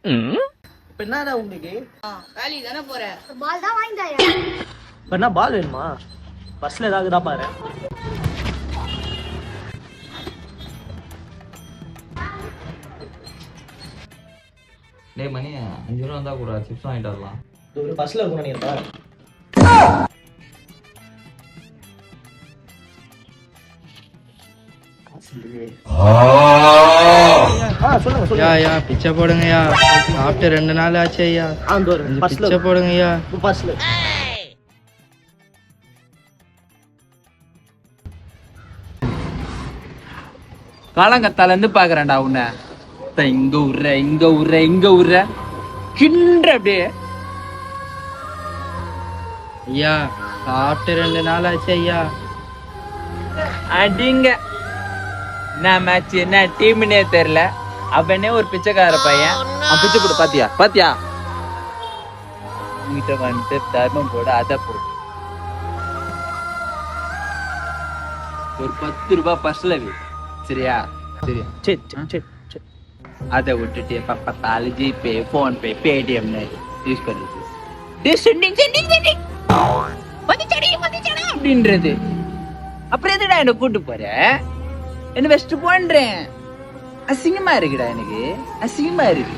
இப்ப என்னடா உங்களுக்கு வேலைக்கு தானே போற? பால் தான் வாங்கிட்டாயா? இப்ப என்ன பால் வேணுமா? பஸ்ல ஏதாவது தான் பாரு. டேய் மணி 5 ரூபா இருந்தா கூட சிப்ஸ் வாங்கிட்டு வரலாம். ஒரு பஸ்ல இருக்கும் நினைக்கிறேன். ஐயா பிச்சை போடுங்கய்யா. சாப்பிட்டு 2 நாள் ஆச்சு ஐயா. பிச்சை போடுங்கய்யா. பஸ்ல காலங்கத்தால இருந்து பாக்குறேன்டா உன்னை. இங்க உர்ற இங்க உர்ற இங்க உர்ற கின்ற அப்படியே. ஐயா சாப்பிட்டு 2 நாள் ஆச்சு ஐயா. அடிங்க என்ன மேட்ச் என்ன டீம்னே தெரியல. அவனே ஒரு பிச்சைக்கார பையன். அவன் பிச்சை போடு பாத்தியா பாத்தியா? வீட்டை வந்துட்டு தர்மம் போட அதை போடு. ஒரு 10 ரூபாய் பஸ்ல சரியா? சரியா அதை விட்டுட்டு பத்தாலு ஜிபே போன்பே பேடிஎம் யூஸ் பண்ணிட்டு அப்படின்றது. அப்புறம் எதுடா என்ன கூட்டு போற? என்ன வெஸ்ட் போன்றேன். அசிங்கமா இருக்குடா, எனக்கு அசிங்கமா இருக்கு.